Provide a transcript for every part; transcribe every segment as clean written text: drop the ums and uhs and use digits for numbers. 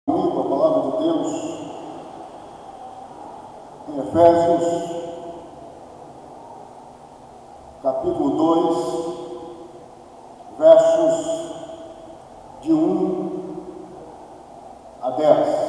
Comigo a palavra de Deus em Efésios, capítulo 2, versos de 1 a 10.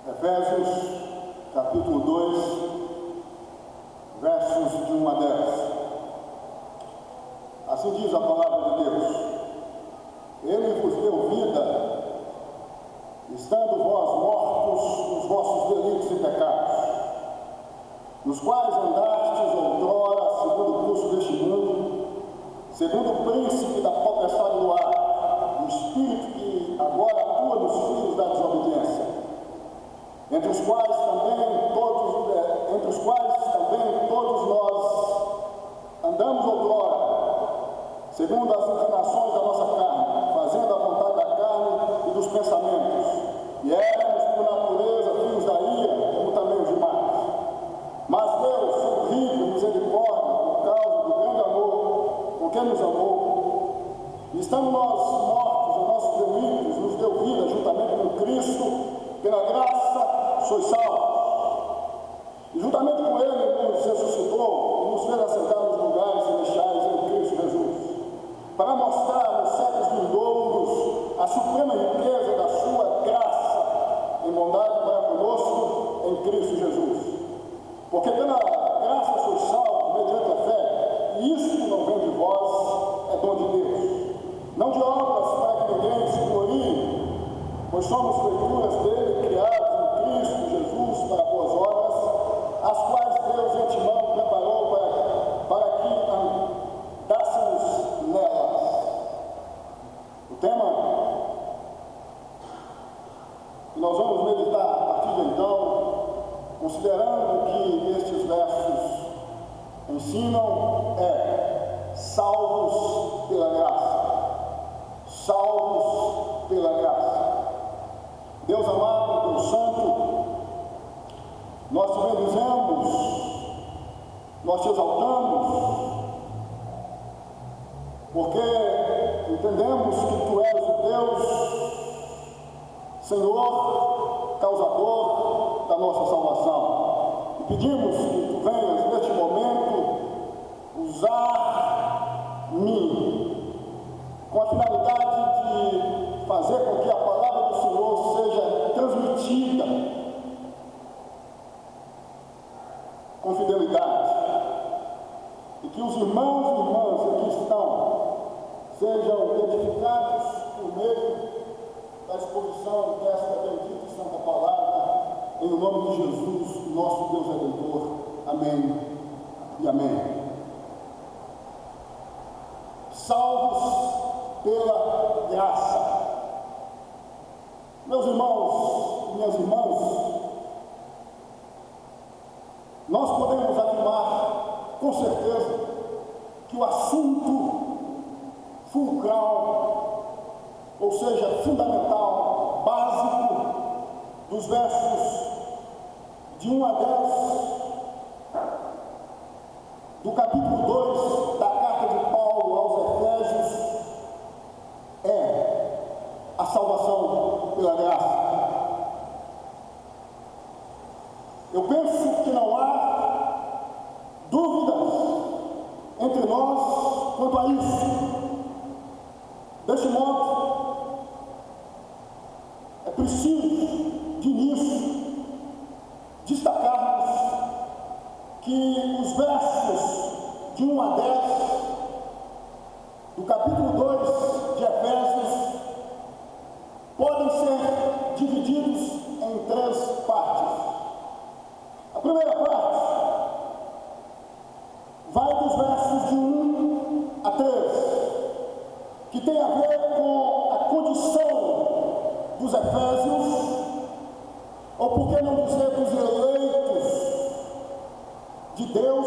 Efésios, capítulo 2, versos de 1 a 10. Assim diz a palavra de Deus: Ele vos deu vida, estando vós mortos nos vossos delitos e pecados, nos quais andastes outrora, segundo o curso deste mundo, segundo o príncipe da potestade do ar, o espírito que agora atua nos filhos da desobediência, entre os quais também todos nós andamos outrora, segundo as inclinações da nossa carne, fazendo a vontade da carne e dos pensamentos, e éramos por natureza filhos da ira, como também os demais. Mas Deus, sendo rico em misericórdia, por causa do grande amor com que nos amou, e estando nós mortos em nossos delitos, nos deu vida juntamente com Cristo. Pela graça sois salvos, e juntamente com Ele nos ressuscitou e nos fez assentar nos lugares celestiais em Cristo Jesus, para mostrar nos séculos vindouros a suprema riqueza da sua graça em bondade para conosco em Cristo Jesus. Porque pela graça sois salvos mediante a fé, e isto não vem de vós, é dom de Deus, não de obras para que ninguém se glorie, pois somos feituras dele, criados em Cristo Jesus para boas obras, as quais Deus de antemão preparou para que andássemos nelas. O tema que nós vamos meditar a partir de então, considerando que estes versos ensinam, é salvos pela graça. Salvos pela graça. Deus amado, Deus santo, nós te bendizemos, nós te exaltamos, porque entendemos que tu és o Deus, Senhor, causador da nossa salvação. E pedimos que tu venhas neste momento usar-me com a finalidade de fazer com que a palavra do Senhor seja transmitida com fidelidade, e que os irmãos e irmãs aqui estão sejam edificados por meio da exposição desta bendita e santa palavra, em nome de Jesus, nosso Deus Redentor. Amém e amém. Salvos pela graça. Meus irmãos e minhas irmãs, nós podemos afirmar com certeza que o assunto fulcral, ou seja, fundamental, básico, dos versos de 1 a 10 do capítulo 2 da carta de Paulo aos Efésios é a salvação pela graça. Eu penso que não há dúvidas entre nós quanto a isso. Deste modo, é preciso, de início, destacarmos que os versos de 1 a 10 do capítulo 2 de Efésios podem ser divididos em 3 partes. A primeira parte vai dos versos de 1 a 3, que tem a ver com a condição dos Efésios, ou por que não dizer dos eleitos de Deus,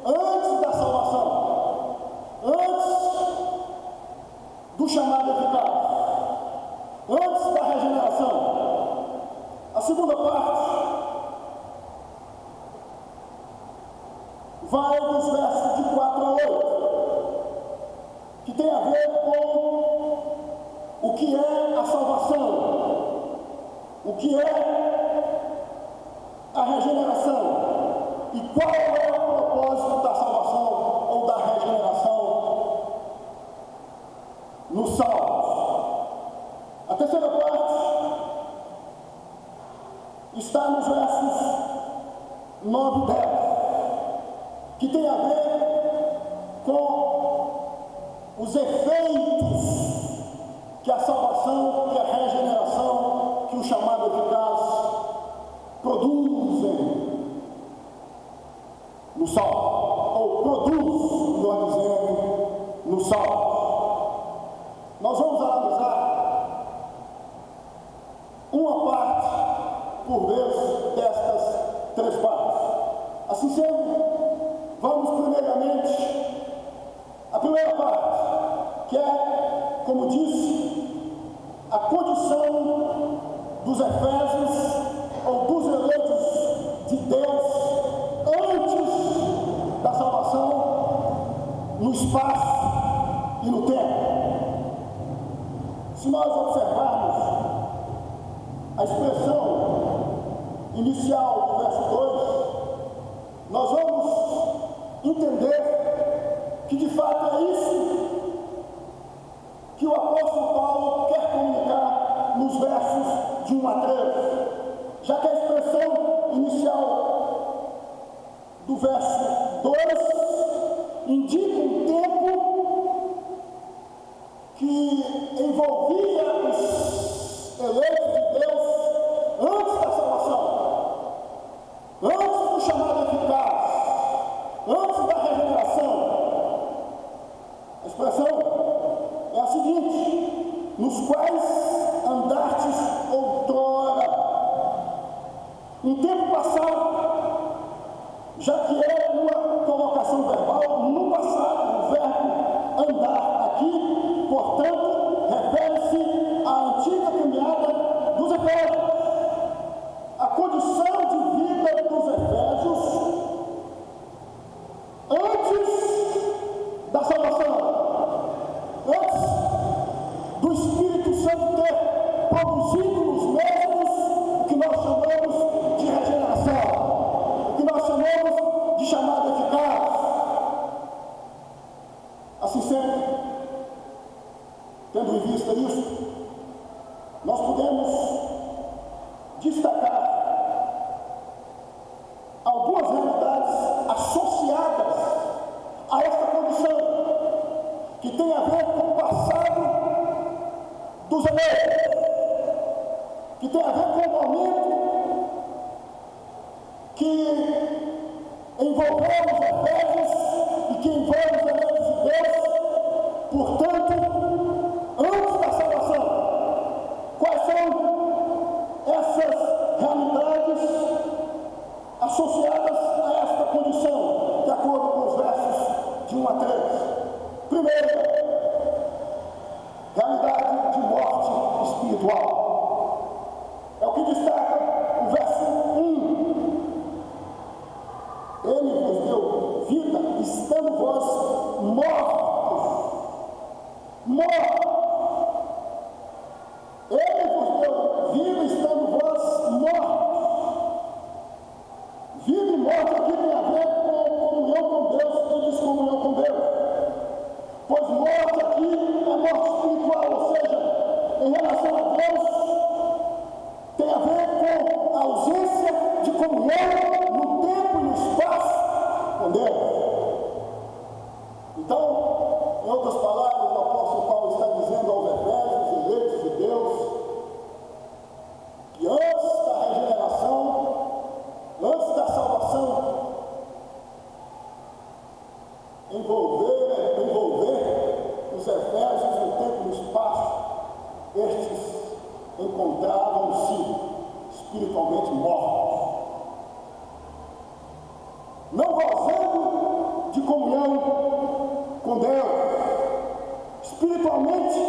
antes da salvação, antes do chamado chamado eficaz, antes da regeneração. A segunda parte vai dos versos de 4 a 8, que tem a ver com o que é a salvação, o que é a regeneração e qual é o propósito da salvação ou da regeneração nos Salmos. A terceira parte está nos versos 9 e 10, que tem a ver com os efeitos que a salvação, que a regeneração, que o chamado eficaz produzem no Salmo, ou produz, melhor dizendo, no Salmo. Nós vamos analisar uma parte por vez destas 3 partes. Assim sendo, vamos primeiramente à primeira parte, que é, como disse, a condição dos Efésios ou dos eleitos de Deus antes da salvação, no espaço e no tempo. Se nós observarmos a expressão inicial do verso 2, nós vamos entender que de fato é isso que o apóstolo Paulo quer comunicar nos versos de 1 a 3, já que a expressão inicial do verso 2 indica um tempo que envolvia os eleitos de Deus antes da salvação, antes do chamado eficaz, antes da regeneração. A expressão é a seguinte: nos quais andastes outrora, em tempo passado, já que é uma colocação verbal no passado, o verbo andar aqui, portanto, refere-se à antiga caminhada dos Efésios, a condição de vida dos Efésios antes da salvação, antes do Espírito Santo ter produzido nos mesmos o que nós chamamos de regeneração, o que nós chamamos de chamado eficaz. Assim sendo, tendo em vista isso, nós podemos destacar algumas realidades associadas a esta condição, que tem a ver com o passado dos eleitos, que tem a ver com o momento que envolveu os Efésios e que envolve os eleitos de Deus, portanto, antes da salvação. Quais são essas realidades associadas a esta condição, de acordo com os versos de 1 a 3? Primeiro, realidade de morte espiritual. É o que destaca o verso 1. Ele vos deu vida, estando vós mortos. Mortos. Ele vos deu vida, estando vós mortos. Vida e morte aqui tem a ver com comunhão com Deus e descomunhão com Deus. Pois morte aqui é morte espiritual, ou seja, em relação a Deus, tem a ver com a ausência de comunhão no tempo e no espaço com Deus. Então, em outras palavras, o apóstolo Paulo está dizendo aos Efésios, eleitos de Deus, que antes da regeneração, antes da salvação, envolver os Efésios no tempo e no espaço, estes encontravam-se espiritualmente mortos, não gozando de comunhão com Deus, espiritualmente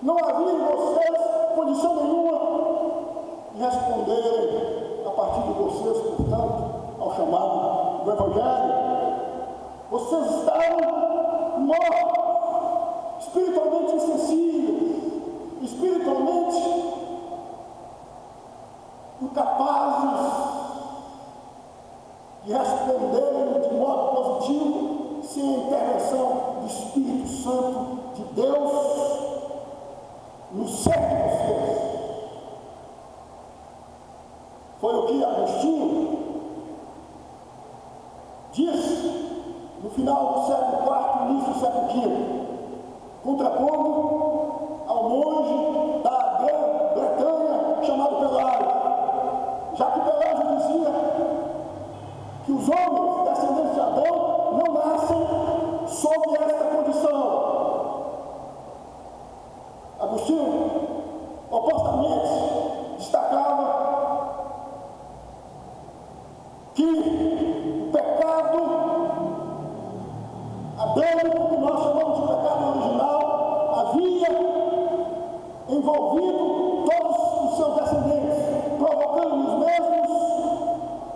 Não havia em vocês condição nenhuma de responderem a partir de vocês, portanto, ao chamado do Evangelho. Vocês estavam mortos, espiritualmente insensíveis, espiritualmente incapazes de responderem de modo positivo sem a intervenção do Espírito Santo de Deus no ser de vocês. Foi o que Agostinho disse no final do século IV, início do século V, contrapondo ao monge da Grã-Bretanha chamado Pelágio, já que Pelágio dizia que os homens descendentes de Adão não nascem sob esta condição. Agostinho, opostamente, destacava que o pecado adâmico, que nós chamamos de pecado original, havia envolvido todos os seus descendentes, provocando nos mesmos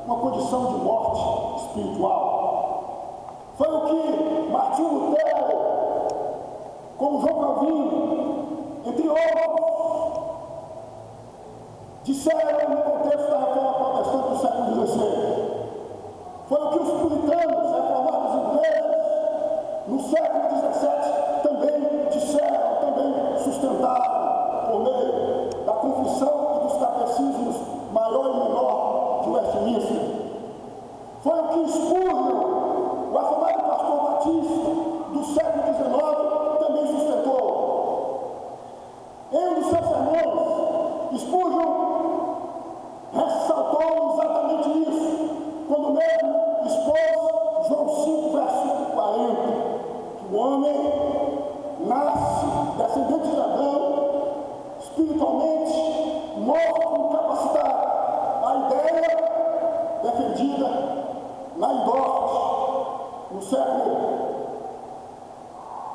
uma condição de morte espiritual. Foi o que Martinho Lutero, como João Calvino, entre outros, disseram no contexto da reforma protestante do século XVI. Foi o que os puritanos, reformados ingleses, no século XVII, também disseram, também sustentaram, por meio da confissão e dos catecismos maior e menor de Westminster. Foi o que Spurgeon, o afamado pastor batista do século XIX, também sustentou. Em um dos seus sermões, Spurgeon ressaltou exatamente isso, quando mesmo expôs João 5, verso 40, que o homem nasce descendente de Adão, espiritualmente morto, incapacitado. A ideia defendida na Indorte, no século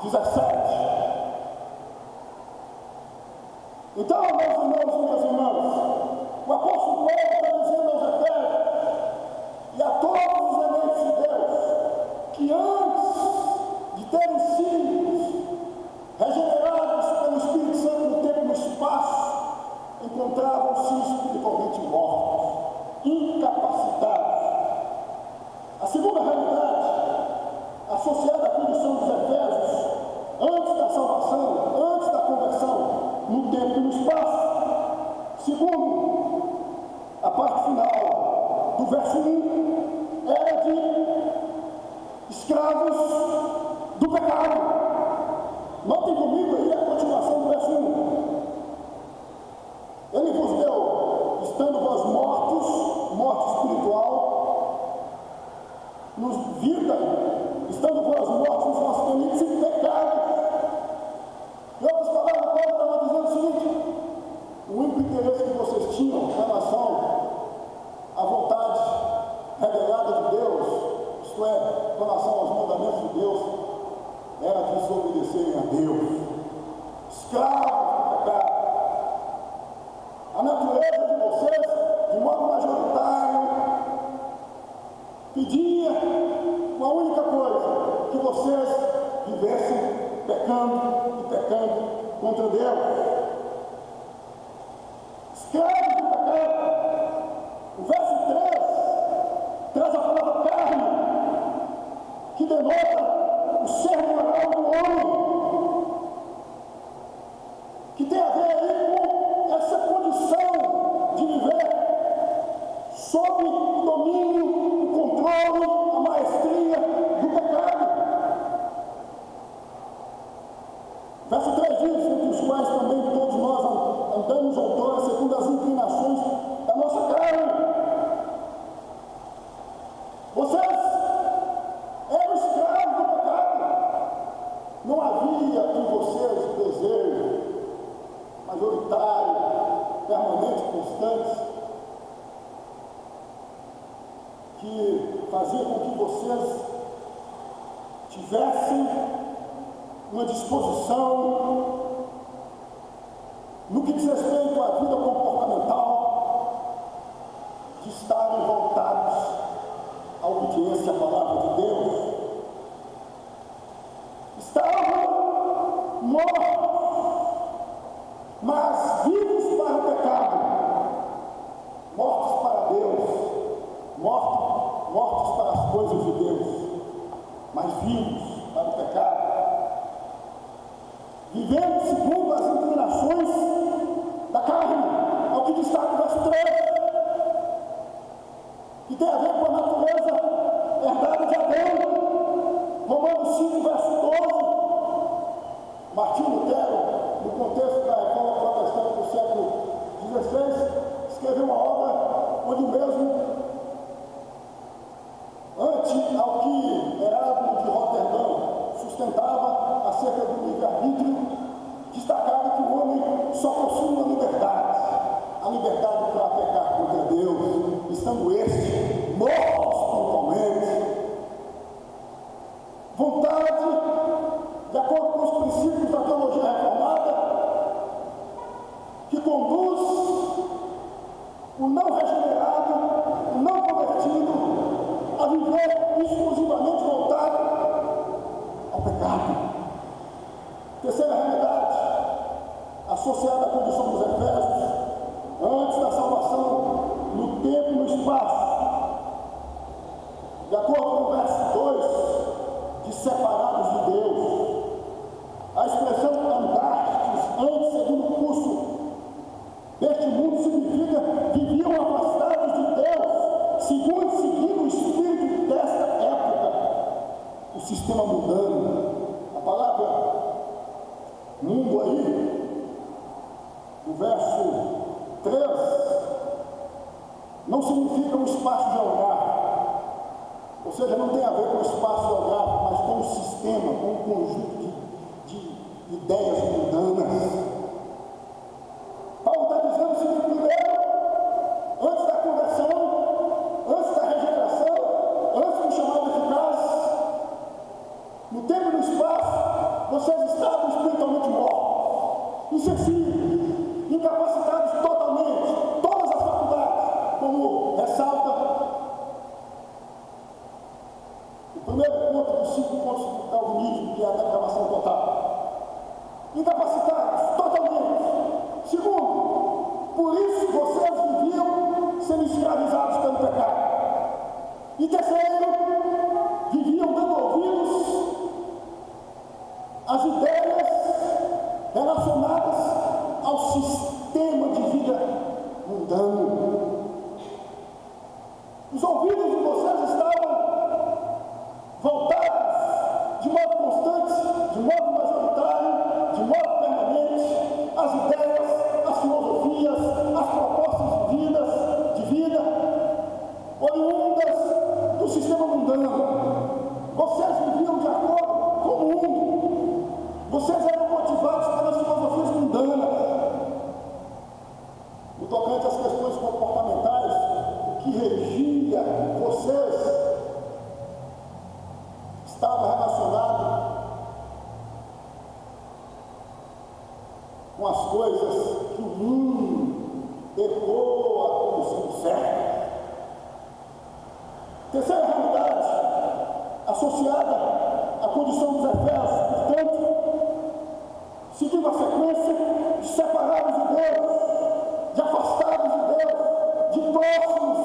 XVII. Então, meus irmãos e minhas irmãs, o apóstolo Paulo está dizendo aos Efésios e a todos os eleitos de Deus que antes de terem sido regenerados pelo Espírito Santo no tempo e no espaço, encontravam-se espiritualmente mortos, incapacitados. A segunda realidade, associada à condição dos Efésios, antes da salvação, antes da conversão, no tempo e no espaço. Segundo, a parte final do verso 1 era de escravos do pecado. Notem comigo aí a continuação do verso 1. Ele vos deu, estando vós mortos, morte espiritual, nos vida, estando vós mortos nos vossos delitos e pecados. Em outras palavras, Paulo estava dizendo o seguinte: o único interesse que vocês tinham em relação à vontade revelada de Deus, isto é, em relação aos mandamentos de Deus, era desobedecerem a Deus. Escravos do pecado. A natureza de vocês, de modo majoritário, pedia uma única coisa: que vocês vivessem pecando e pecando contra Deus. Escravos do pecado. O verso 3 traz a palavra carne, que denota o ser moral do homem, que tem a ver aí com essa condição de viver sob o domínio, o controle, a maestria do pecado. Verso 3 diz: entre os quais também todos nós andamos outrora segundo as inclinações da nossa carne. Vocês eram escravos do pecado. Não havia em vocês desejo majoritário, permanente, constante, que fazia com que vocês tivessem uma disposição no que diz respeito à vida comportamental, de estarem voltados à obediência à palavra de Deus. Estavam mortos, mas vivos para o pecado, mortos para Deus, mortos para as coisas de Deus, mas vivos para o pecado, vivendo segundo as inclinações da carne, ao que destaca o verso 3, que tem a ver com a natureza herdada de Adão. Romanos 5, verso 12, Martinho Lutero, no contexto da reforma protestante do século XVI, escreveu uma obra onde mesmo, ante ao que Heráclito de Roterdão sustentava acerca do livre-arbítrio, destacava que o homem só possui uma liberdade, a liberdade para pecar contra Deus, estando este mortos espiritualmente. Vontade, de acordo com os princípios da teologia reformada, que conduz o não regenerado, o não convertido, a viver exclusivamente voltado ao pecado. Terceira realidade, associada à condição dos Efésios, antes da salvação, no tempo e no espaço. De acordo com o verso 2, de separados de Deus. A expressão andartes, antes, segundo o curso deste mundo, significa viviam afastados de Deus, seguindo o espírito desta época, o sistema mundano. A palavra mundo aí, no verso 3, não significa um espaço geográfico, ou seja, não tem a ver com o espaço geográfico, mas com o sistema, com o conjunto de ideias mundanas. Paulo está dizendo o seguinte: primeiro, antes da conversão, antes da regeneração, antes do chamado eficaz, no tempo e no espaço, vocês estavam espiritualmente mortos, insensíveis, incapacitados totalmente, todas as faculdades, como ressalta o primeiro ponto dos 5 pontos do calvinismo, que é a depravação total. Incapacitados totalmente. Segundo, por isso vocês viviam sendo escravizados pelo pecado. E terceiro, viviam dando ouvidos às ideias relacionadas ao sistema de vida mundano. Os ouvidos de vocês estavam voltados de modo constante, de modo majoritário, de modo permanente, às ideias, às filosofias, às propostas de vida, oriundas do sistema mundano. Vocês viviam de acordo com o mundo. Vocês eram motivados pelas filosofias mundanas. No tocante às questões comportamentais, o que regia vocês estava relacionado com as coisas que o mundo ecoa como sendo certas. Terceira realidade, associada à condição dos Efésios, portanto, seguindo a sequência de separados de Deus, de afastados de Deus, de próximos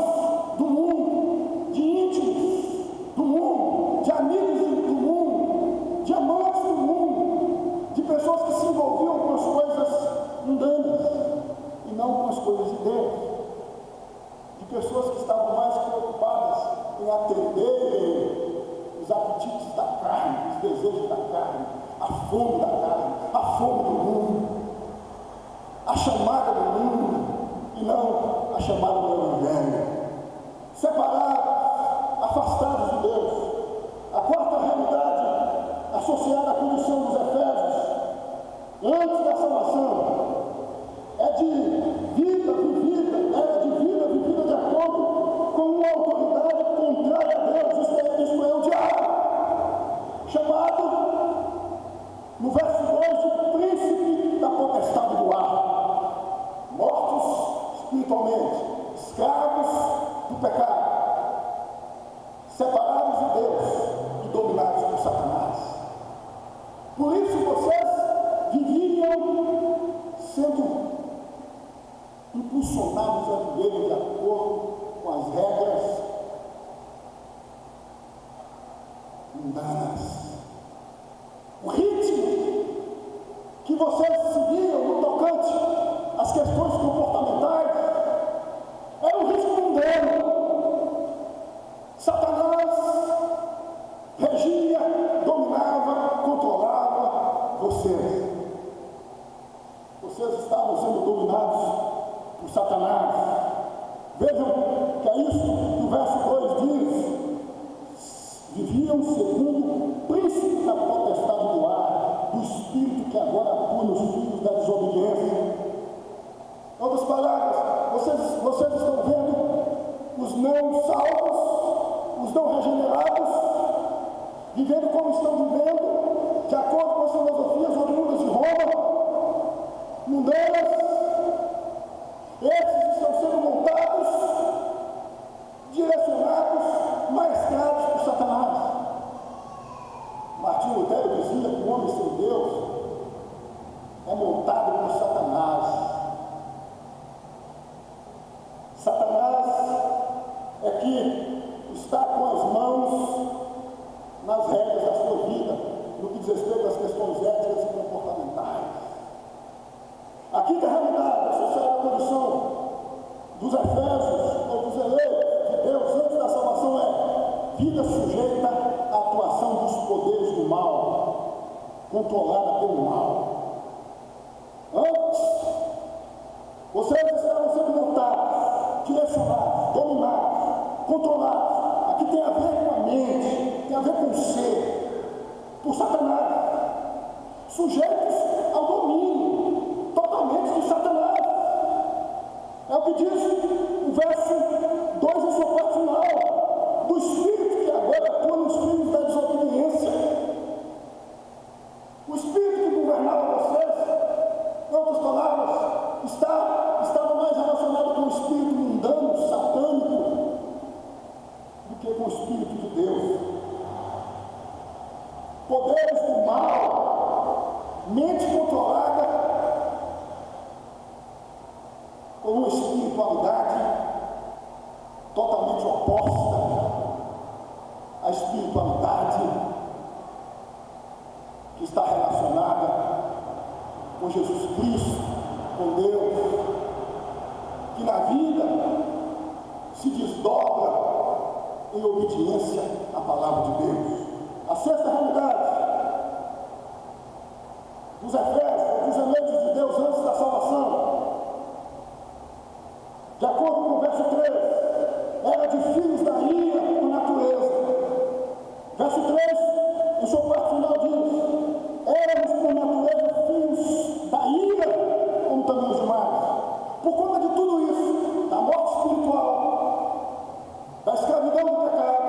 do mundo, de íntimos do mundo, de amigos do mundo, de amantes do mundo, de pessoas que se envolviam com as coisas mundanas e não com as coisas de Deus, de pessoas que estavam mais preocupadas em atender os apetites da carne, os desejos da carne, a fome da carne, a fome do mundo, a chamada do mundo e não a chamada do Evangelho. Separados, afastados de Deus. A quarta realidade associada à condição dos Efésios, antes da salvação, é de vida vivida de acordo com uma autoridade contrária a Deus, isto é o diabo, chamado, no verso 2, de príncipe da potestade do ar. sendo impulsionados a viver de acordo com as regras mundanas. O ritmo que vocês seguiam no tocante às questões comportamentais era um ritmo mundano. Satanás regia, dominava, controlava vocês. Vocês estavam sendo dominados por Satanás. Vejam que é isso que o verso 2 diz. Viviam segundo o príncipe da potestade do ar, do espírito que agora atua nos filhos da desobediência. Em outras palavras, vocês estão vendo os não salvos, os não regenerados, vivendo como estão vivendo, de acordo com as filosofias oriundas de Roma, mundanas. Esses estão sendo montados, direcionados, maestrados por Satanás. Martinho Lutero dizia que o homem sem Deus é montado por Satanás. Satanás é que está com as mãos nas regras da sua vida, no que diz respeito às questões éticas e comportamentais. A quinta realidade, essa será a condição dos Efésios ou dos eleitos de Deus antes da salvação, é vida sujeita à atuação dos poderes do mal, controlada pelo mal. Antes, vocês estavam sendo montados, direcionados, dominados, controlados. Aqui tem a ver com a mente, tem a ver com o ser, por Satanás, sujeitos ao domínio totalmente de Satanás. É o que diz o verso 2 em sua parte final, do espírito que agora atua nos filhos da desobediência. O espírito que governava vocês, em outras palavras, estava mais relacionado com o espírito mundano, satânico, do que com o espírito de Deus. Poderes do mal, mente controlada por uma espiritualidade totalmente oposta à espiritualidade que está relacionada com Jesus Cristo, com Deus, que na vida se desdobra em obediência à palavra de Deus. A sexta realidade dos Efésios, dos eleitos de Deus antes da salvação, de acordo com o verso 3, era de filhos da ira por natureza. Verso 3, em sua parte final diz: éramos por natureza filhos da ira, como também os demais. Por conta de tudo isso, da morte espiritual, da escravidão do pecado,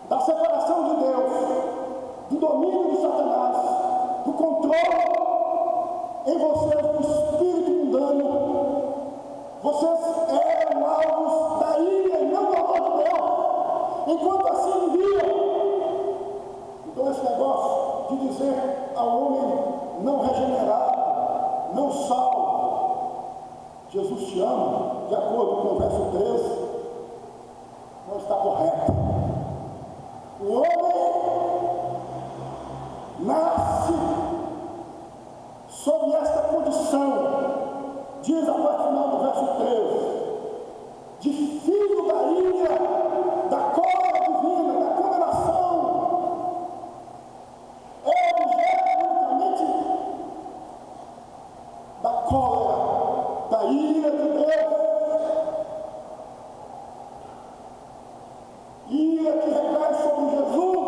da separação de Deus, do domínio de Satanás, do controle em vocês do espírito mundano, vocês eram alvos da ira e não do amor de Deus, enquanto assim viviam. Então esse negócio de dizer ao homem não regenerado, não salvo, Jesus te ama, de acordo com o verso 13, não está correto. O homem nasce sob esta condição, diz a parte final do verso 13, de filho da ira, da cólera divina, da condenação. É objeto unicamente da cólera, da ira de Deus. Ira que recai sobre Jesus,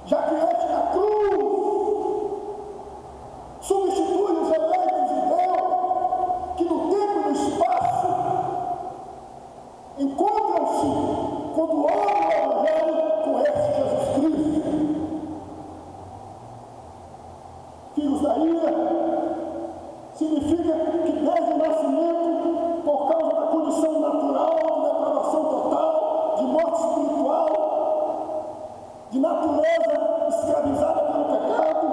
já que este na cruz substitui os eleitos de Deus, que no tempo e no espaço encontram-se quando oram o Evangelho com esse Jesus Cristo. Filhos da ira significa que desde o nascimento, por causa da condição natural de depravação total, de morte espiritual, de natureza escravizada pelo pecado,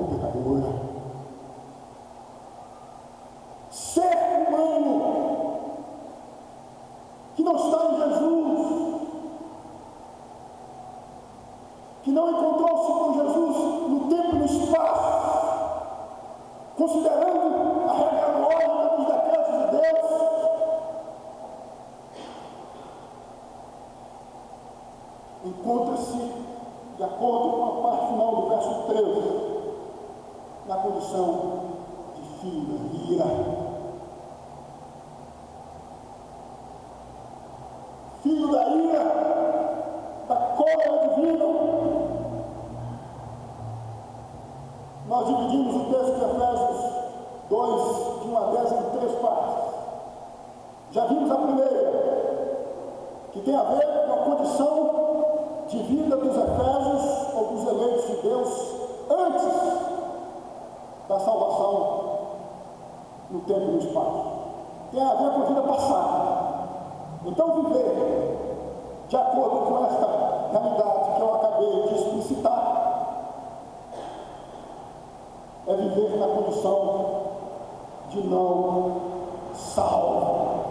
como pecador. Ser humano que não está em Jesus, que não encontrou-se com Jesus no tempo e no espaço, considerando a regra lógica dos decretos de Deus, encontra-se, de acordo com a parte final do verso 13, na condição de filho da ira. Filho da ira, da cólera divina. Nós dividimos o texto de Efésios 2, de 1 a 10, em 3 partes. Já vimos a primeira, que tem a ver com a condição de vida dos Efésios, ou dos eleitos de Deus, antes da salvação no tempo e no espaço. Tem a ver com a vida passada. Então, viver de acordo com esta realidade que eu acabei de explicitar é viver na condição de não salvo,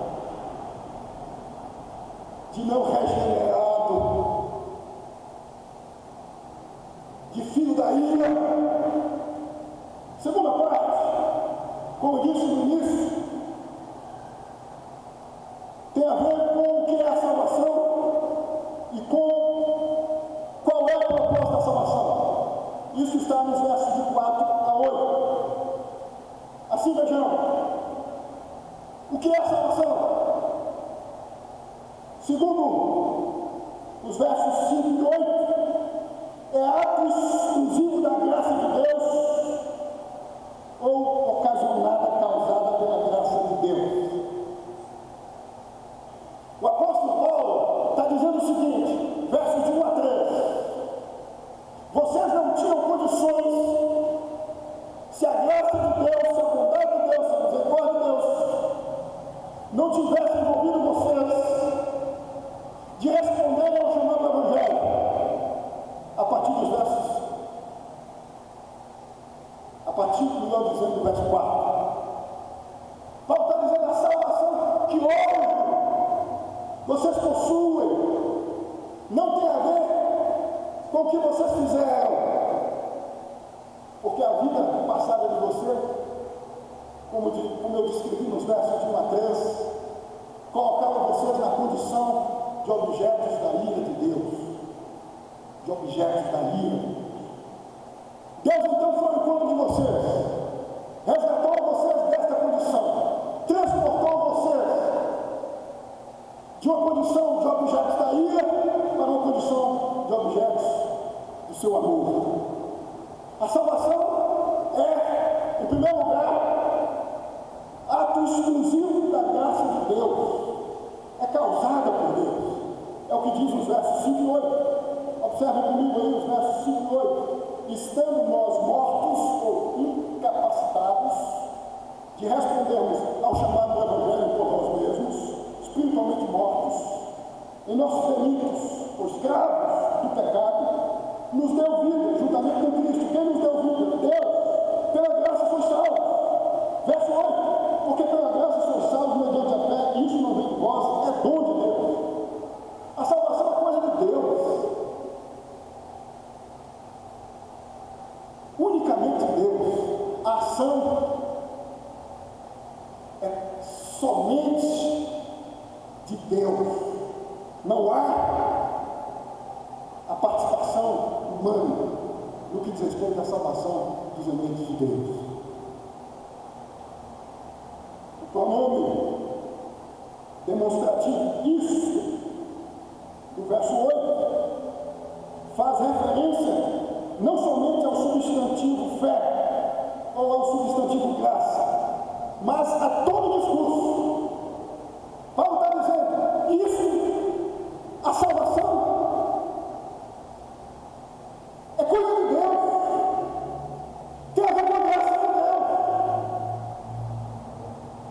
de não regenerado, de filho da ira. Segunda parte, como eu disse no início, tem a ver com o que é a salvação e com qual é o propósito da salvação. Isso está nos versos de 4 a 8. Assim vejamos, o que é a salvação? Segundo os versos 5 e 8, é ato exclusivo da graça de Deus ou ocasionada, causada pela graça de Deus. O apóstolo Paulo está dizendo o seguinte, versos de 1 a 3. Vocês não tinham condições, se a graça de Deus, se a bondade de Deus, se a misericórdia de Deus não tivesse envolvido vocês, de responderem ao chamado do Evangelho, a partir dos versos, a partir do melhor dizendo do verso 4. Paulo está dizendo a salvação que hoje vocês possuem, não tem a ver com o que vocês fizeram, porque a vida passada de você, como eu descrevi nos versos de 1 a 3, colocava vocês na condição de objetos da ira de Deus, de objetos da ira. Deus então foi ao encontro de vocês, resgatou vocês desta condição, transportou vocês de uma condição de objetos da ira para uma condição de objetos do seu amor. A salvação é, em primeiro lugar, ato exclusivo da graça de Deus. É causada por Deus. É o que diz os versos 5 e 8. Observe comigo aí os versos 5 e 8. Estando nós mortos ou incapacitados de respondermos ao chamado do Evangelho por nós mesmos, espiritualmente mortos, em nossos delitos, ou escravos do pecado, nos deu vida juntamente com Cristo. Quem nos deu vida? Deus. Pela graça foi salvo. Verso 8. Porque pela graça sois salvos mediante a fé, e isso não vem de vós, é dom de Deus. A salvação é coisa de Deus. Unicamente Deus. A ação é somente de Deus. Não há a participação humana no que diz respeito à salvação dos eleitos de Deus. O pronome demonstrativo isso do verso 8 faz referência não somente ao substantivo fé ou ao substantivo graça, mas a todo o discurso. Paulo está dizendo isso, a salvação é coisa de Deus, tem a ver com a graça de Deus,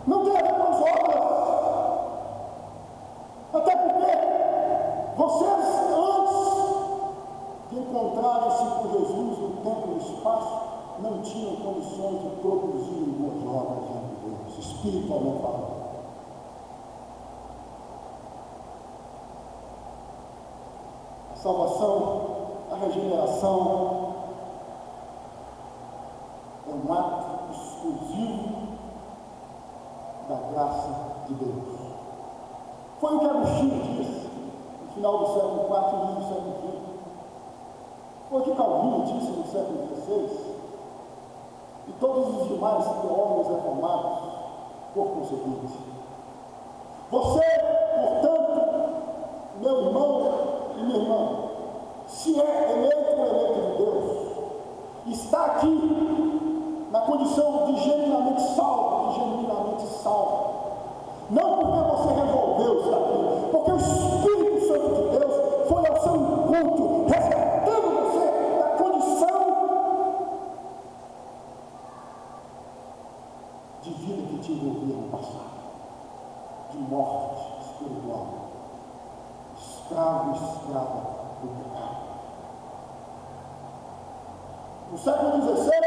não tem a ver com as obras, até porque vocês tinham condições de produzir boas obras diante de Deus, espiritualmente falando. A salvação, a regeneração é um ato exclusivo da graça de Deus. Foi o que Agostinho disse no final do século IV e início do século V. Foi o que Calvino disse no século XVI. E todos os demais teólogos reformados por conseguinte. Você, portanto, meu irmão e minha irmã, se é eleito ou eleito de Deus, está aqui na condição de genuinamente salvo, não porque você resolveu estar aqui, porque o Espírito Santo de Deus foi ao seu encontro, resgatando você da condição de vida que te envolvia no passado, de morte espiritual, escravo e escrava do pecado. No século XVI,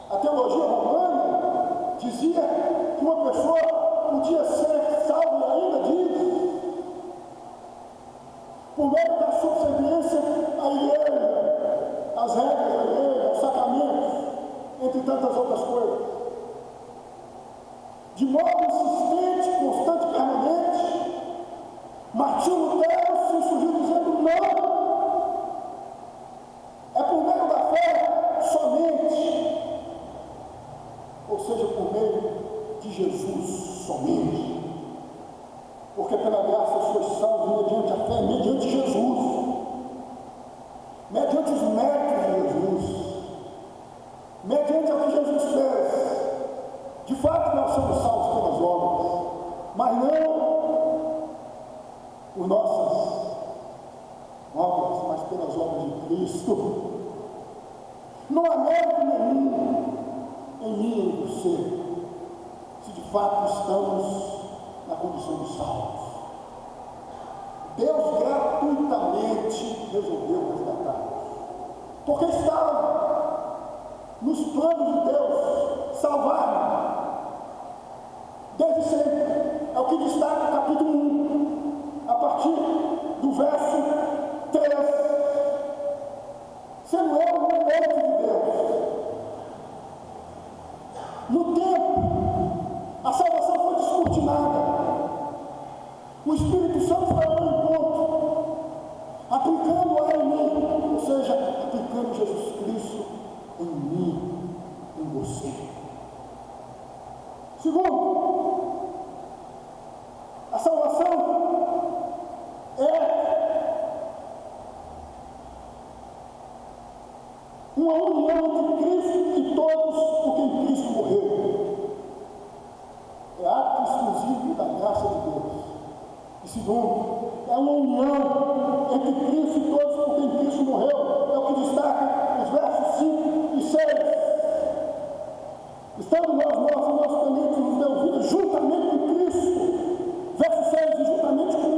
a teologia romana dizia que uma pessoa podia ser salva e ainda diz, por meio da subserviência à igreja, às regras da igreja, aos sacramentos, entre tantas outras coisas. De modo insistente, constante e permanente, Martinho Lutero se insurgiu dizendo não. É por meio da fé somente, ou seja, por meio de Jesus somente, porque pela graça sois salvos mediante a fé, mediante Jesus, mediante os méritos de Jesus, mediante o que Jesus fez. De fato nós somos salvos pelas obras, mas não por nossas obras, mas pelas obras de Cristo. Não há mérito nenhum em mim e em você, se de fato estamos na condição de salvos. Deus gratuitamente resolveu resgatar-nos, porque estava nos planos de Deus salvar-nos desde sempre. É o que destaca o capítulo 1, a partir do verso 3. Sendo eu um eleito de Deus, no tempo, a salvação foi descortinada. O Espírito Santo foi ao encontro, aplicando-a em mim, ou seja, aplicando Jesus Cristo em mim, em você. Segundo, a salvação é uma união entre Cristo e todos por quem Cristo morreu. É ato exclusivo da graça de Deus. E segundo, é uma união entre Cristo e todos por quem Cristo morreu. É o que destaca os versos 5 e 6. Estando nós mortos em nossos delitos, nos deu vida juntamente com Cristo. Verso 6, e juntamente com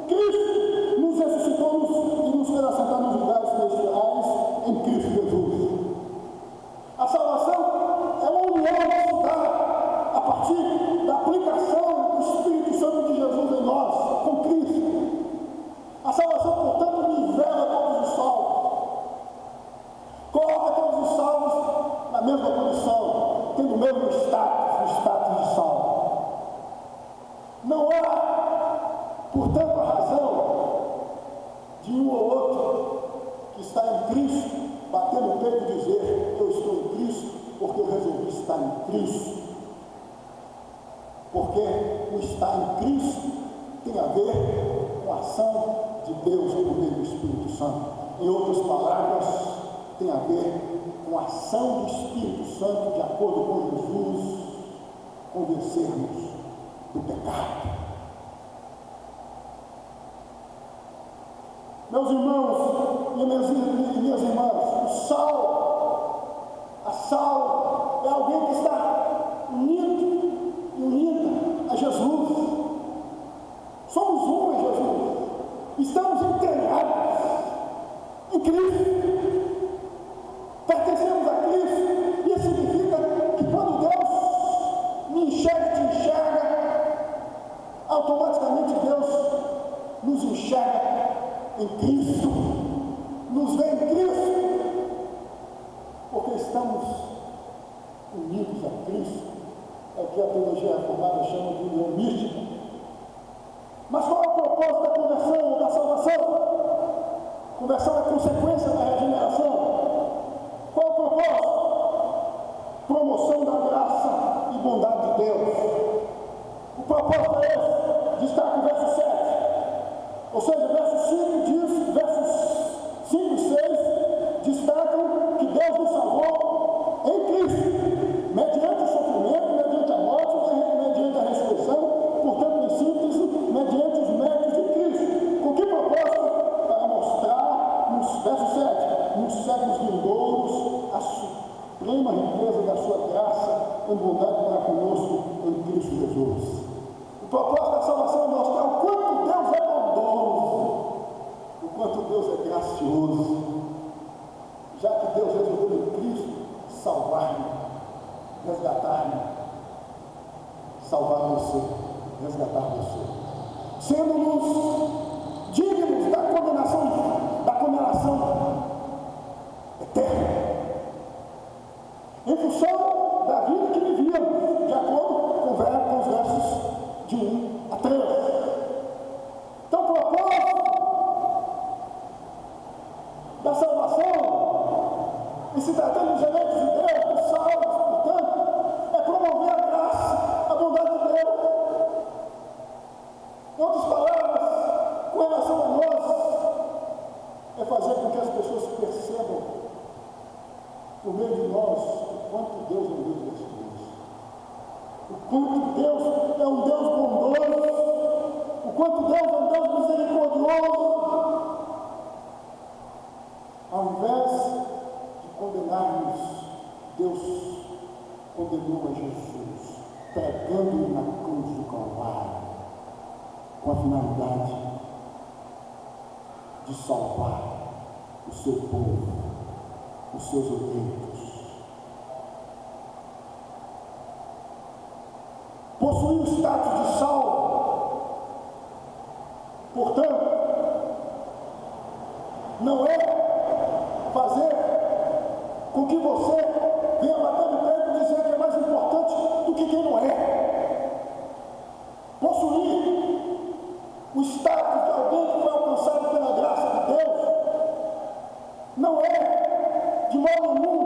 Cristo nos ressuscitou e nos fez assentar nos lugares celestiais em Cristo Jesus. A salvação é uma união que se dá a partir da aplicação do Espírito Santo de Jesus em nós, com Cristo. A salvação, portanto, nivela todos os salvos, coloca todos os salvos na mesma condição, tendo o mesmo status, o status de salvo. Não há, portanto, a razão de um ou outro que está em Cristo bater no peito e dizer: eu estou em Cristo porque eu resolvi estar em Cristo. Porque o estar em Cristo tem a ver com a ação de Deus por meio do Espírito Santo. Em outras palavras, tem a ver com a ação do Espírito Santo de acordo com Jesus convencermos do pecado. Meus irmãos e minhas irmãs, o sal, a sal é alguém que está unido e unida a Jesus. Somos um em Jesus. Estamos integrados em Cristo. Pertencemos estamos unidos a Cristo, é o que a teologia reformada chama de união mística. Mas qual é o propósito da conversão ou da salvação? Conversão é consequência da regeneração. Qual é o propósito? Promoção da graça e bondade de Deus. O propósito é esse, destaca o verso 7. Ou seja, verso 5 diz, versos 5 e 6 destacam que Deus nos salvou em Cristo, mediante o sofrimento, mediante a morte, mediante a ressurreição, portanto, em síntese, mediante os méritos de Cristo. Com que propósito? Para mostrar, verso 7, nos séculos vindouros, a suprema riqueza da sua graça em bondade para conosco em Cristo Jesus. O propósito da salvação é mostrar o quanto Deus é bondoso, o quanto Deus é gracioso, já que Deus resolveu em Cristo salvar-me, resgatar-me, salvar você, resgatar você, sendo-nos dignos da condenação eterna, em função da vida que vivíamos, de acordo com os versos de 1 a 3. Então, o propósito da salvação, em se tratando dos eleitos de Deus, dos salvos, portanto, é promover a graça, a bondade de Deus. Em outras palavras, com relação a nós, é fazer com que as pessoas percebam, por meio de nós, o quanto Deus é um Deus gracioso, o quanto Deus é um Deus bondoso, o quanto Deus é um Deus misericordioso. Ao invés de condenarmos, Deus condenou a Jesus, pregando-o na cruz do Calvário, com a finalidade de salvar o seu povo, os seus eleitos. Possuir o status de salvo, portanto, não é fazer com que você venha bater no peito e dizer que é mais importante do que quem não é. Possuir o status de alguém que foi alcançado pela graça de Deus não é, de modo nenhum,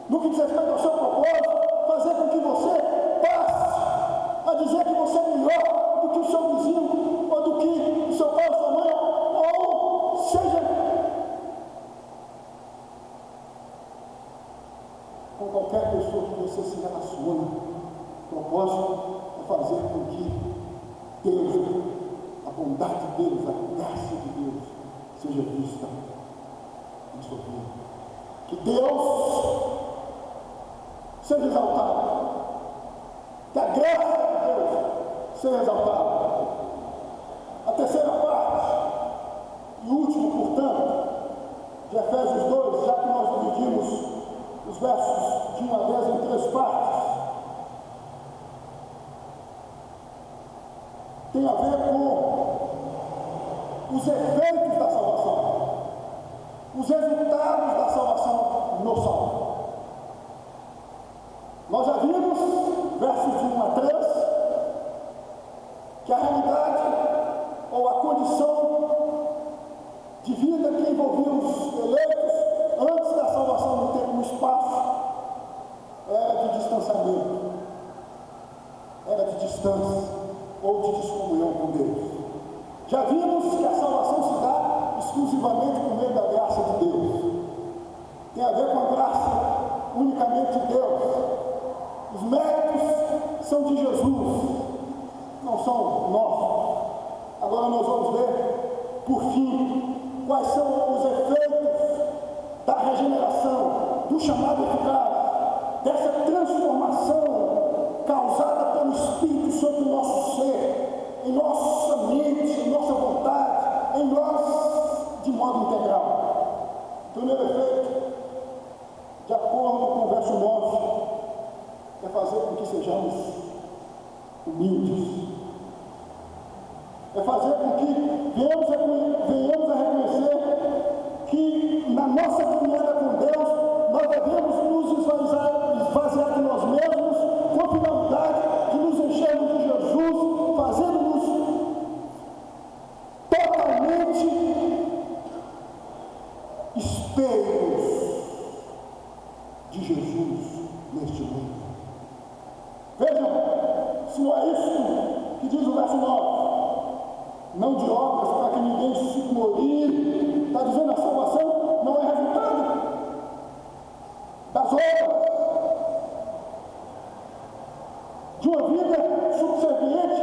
no que diz respeito ao seu propósito, fazer com que você passe a dizer que você é melhor do que o seu vizinho, ou do que o seu pai ou sua mãe, ou seja, com qualquer pessoa que você se relaciona. O propósito é fazer com que Deus, a bondade de Deus, a graça de Deus, seja vista em sua vida. Que Deus seja exaltado. Que a graça de Deus seja exaltada. A terceira parte, e último, portanto, de Efésios 2, já que nós dividimos os versos de 1 a 10 em 3 partes, tem a ver com os efeitos da salvação, os resultados da salvação no salvo. Nós já vimos, versos de 1 a 3, que a realidade ou a condição de vida que envolvia os eleitos antes da salvação no tempo e no espaço era de distanciamento, era de distância ou de descomunhão com Deus. Já vimos que a salvação se dá exclusivamente por meio da graça de Deus. Tem a ver com a graça unicamente de Deus. Os méritos são de Jesus, não são nossos. Agora nós vamos ver, por fim, quais são os efeitos da regeneração, do chamado eficaz, dessa transformação causada pelo Espírito sobre o nosso ser, em nossa mente, em nossa vontade, em nós de modo integral. O primeiro efeito, de acordo com o verso 9, é fazer com que sejamos humildes. É fazer com que venhamos a reconhecer que na nossa caminhada com Deus nós devemos de Jesus neste mundo. Vejam, se não é isso que diz o verso 9, não de obras para que ninguém se glorie. Está dizendo a salvação não é resultado das obras, de uma vida subserviente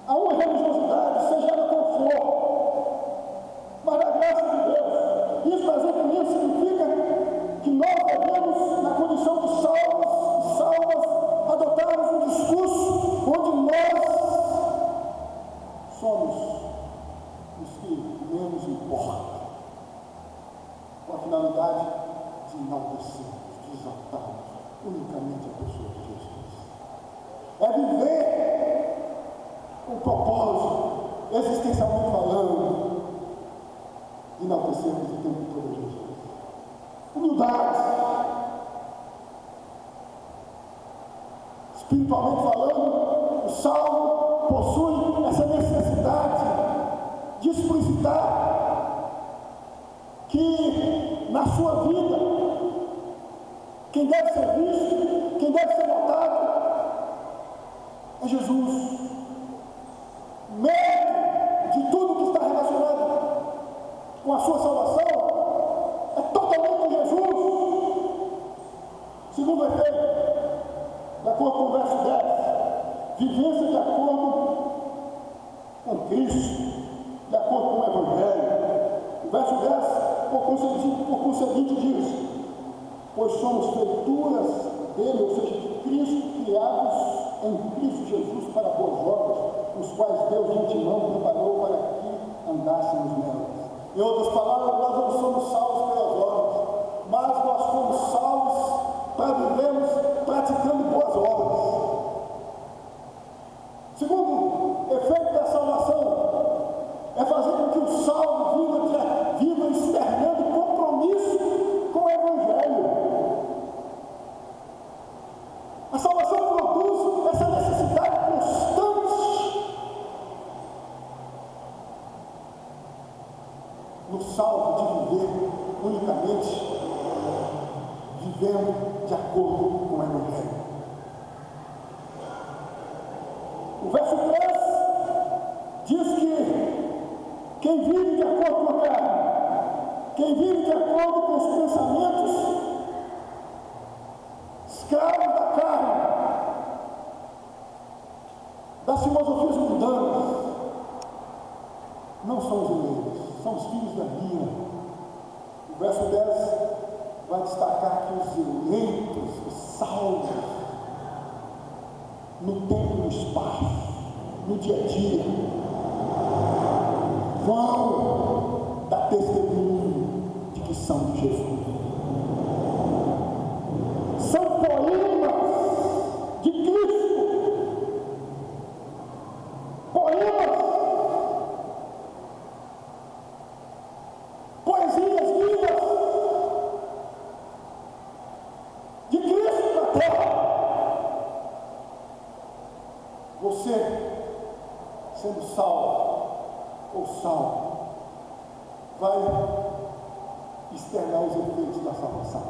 a uma religiosidade, seja ela qual for, mas da graça de Deus. Isso exatamente significa que nós devemos, na condição de salvos e salvas, adotarmos um discurso onde nós somos os que menos importam, com a finalidade de enaltecermos, de exaltarmos unicamente a pessoa de Jesus. É viver o propósito, existencialmente falando, de enaltecermos o tempo todo Jesus. Humildade. Espiritualmente falando, o salmo possui essa necessidade de explicitar que na sua vida, quem deve ser visto, quem deve ser notado, é Jesus. Mérito de tudo que está relacionado com a sua salvação é totalmente Jesus. Segundo efeito, de acordo com o verso 10, vivência de acordo com Cristo, de acordo com o Evangelho. O verso 10, por conseguinte, diz: pois somos feituras dele, ou seja, de Cristo, criados em Cristo Jesus para boas obras, os quais Deus de antemão preparou para que andássemos nelas. Em outras palavras, nós não somos salvos pelas obras, mas nós fomos salvos para vivermos praticando boas obras. Segundo efeito da salvação é fazer com que o salvo viva externando compromisso com o Evangelho. A salvação produz essa necessidade constante no salvo de viver unicamente vivendo de acordo com o Evangelho. O verso 3 diz que quem vive de acordo com a carne, quem vive de acordo com os pensamentos, escravos da carne, das filosofias mundanas, não são os eleitos, são os filhos da ira. O verso 10 vai destacar que os eleitos, os salvos, no tempo e no espaço, no dia a dia, vão dar testemunho de que são de Jesus. São poemas de Cristo, poemas, poesias vivas de Cristo na terra. Você, sendo salvo ou salvo, vai externar os efeitos da salvação,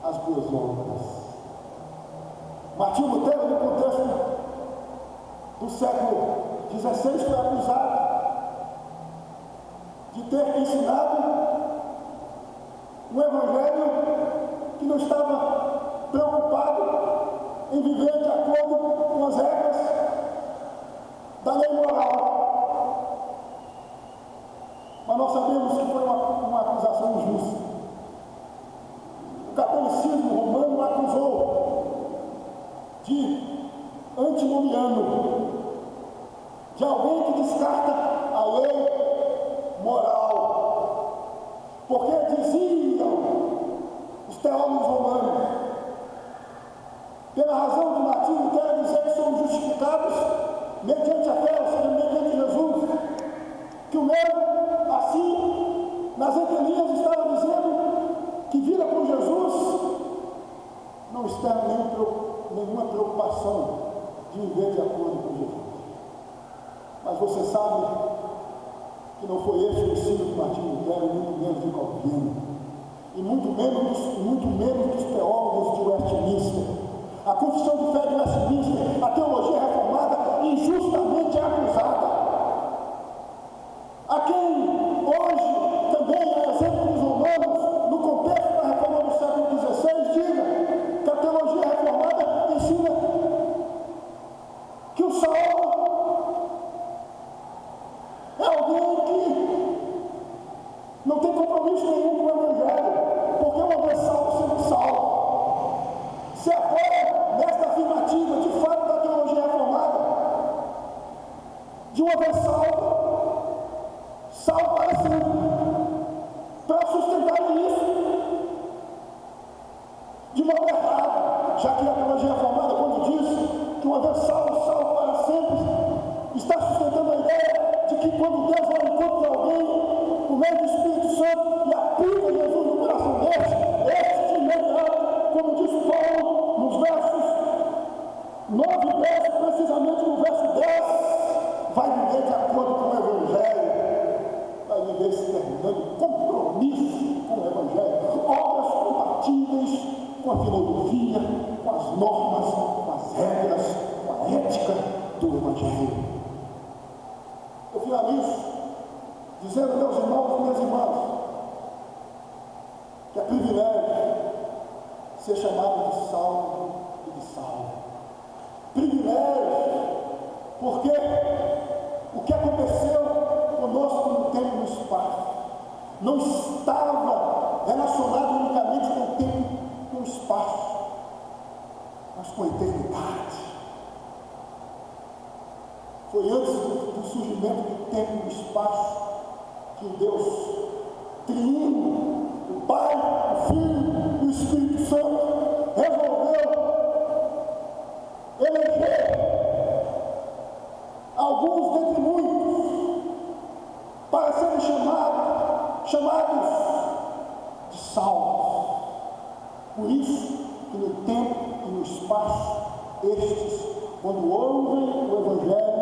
as boas obras. Martinho Lutero, no contexto do século XVI, foi acusado de ter ensinado um evangelho que não estava preocupado em viver de acordo com as regras da lei moral. Mas nós sabemos que foi uma acusação injusta. O catolicismo romano acusou de antinomiano, de alguém que descarta a lei moral, porque diziam os teólogos romanos, pela razão de Martinho Lutero dizer que somos justificados mediante a fé, ou seja, mediante Jesus, que o meu, assim, nas entrelinhas estava dizendo que vida com Jesus não está nenhuma preocupação de viver de acordo com Jesus. Mas você sabe que não foi esse o ensino de Martinho Lutero, muito menos de Calvino, e muito muito menos dos teólogos de Westminster. A confissão de fé de Westminster, a teologia reformada, injustamente é acusada. A quem hoje também é exemplo dos romanos, no contexto da reforma do século XVI, diga que a teologia reformada ensina que o salvo é alguém que não tem compromisso nenhum com o Evangelho, porque uma vez salvo, sempre salvo. Se apoia nesta afirmativa de fato da teologia reformada, de uma vez salvo para sempre. Para sustentar isso de modo errado, já que a teologia reformada, quando diz que uma vez salvo para sempre, está sustentando a ideia de que quando Deus vai ao encontro de alguém, por meio do Espírito Santo, e aplica Jesus no coração este de imediato, como diz Paulo nos versos 9 e 10, precisamente no verso 10, vai viver de acordo com o Evangelho, vai viver se terminando compromisso com o Evangelho, obras compatíveis com a filosofia, com as normas, com as regras, com a ética do Evangelho. Eu finalizo dizendo, meus irmãos e minhas irmãs, que é privilégio ser chamado de salvo e de salvo. Privilégio, porque o que aconteceu conosco no tempo e no espaço não estava relacionado unicamente com o tempo e com o espaço, mas com a eternidade. Foi antes do surgimento do tempo e do espaço que o Deus triuno, o Pai, o Filho e o Espírito Santo resolveu eleger alguns dentre muitos para serem chamados de salvos. Por isso que no tempo e no espaço estes, quando ouvem o Evangelho,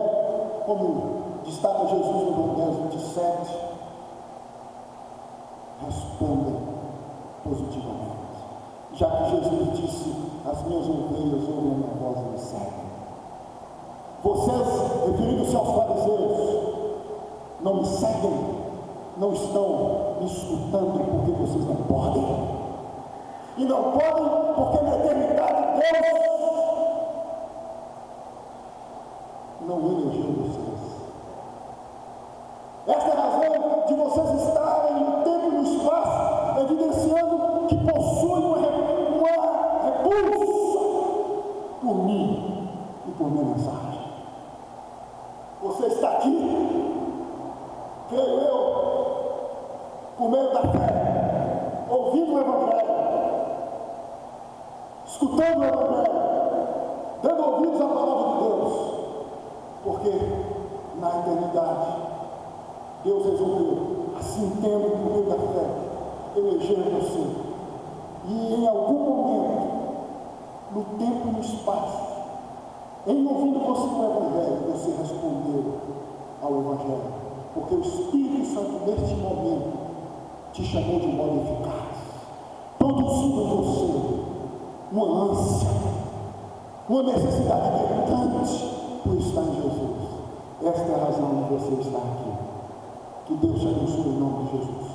como destaca Jesus no João 10:27, respondem positivamente, já que Jesus disse: as minhas ovelhas ouvem a minha voz e me seguem. Vocês, referindo-se aos fariseus, não me seguem, não estão me escutando porque vocês não podem. E não podem porque na eternidade Deus não elegeu vocês. Esta é a razão de vocês estarem no tempo e no espaço, evidenciando que possuem uma repulsa por mim e por minha mensagem. Você está aqui, creio eu, por meio da fé, ouvindo o Evangelho, escutando o Evangelho, dando ouvidos à palavra de Deus, porque na eternidade Deus resolveu, assim tendo por meio da fé, eleger você. E em algum momento, no tempo e no espaço, em ouvindo você o Evangelho, você respondeu ao Evangelho, porque o Espírito Santo neste momento te chamou de modo eficaz, produzindo em você uma ânsia, uma necessidade gritante por estar em Jesus. Esta é a razão de você estar aqui. Que Deus te abençoe em nome de Jesus.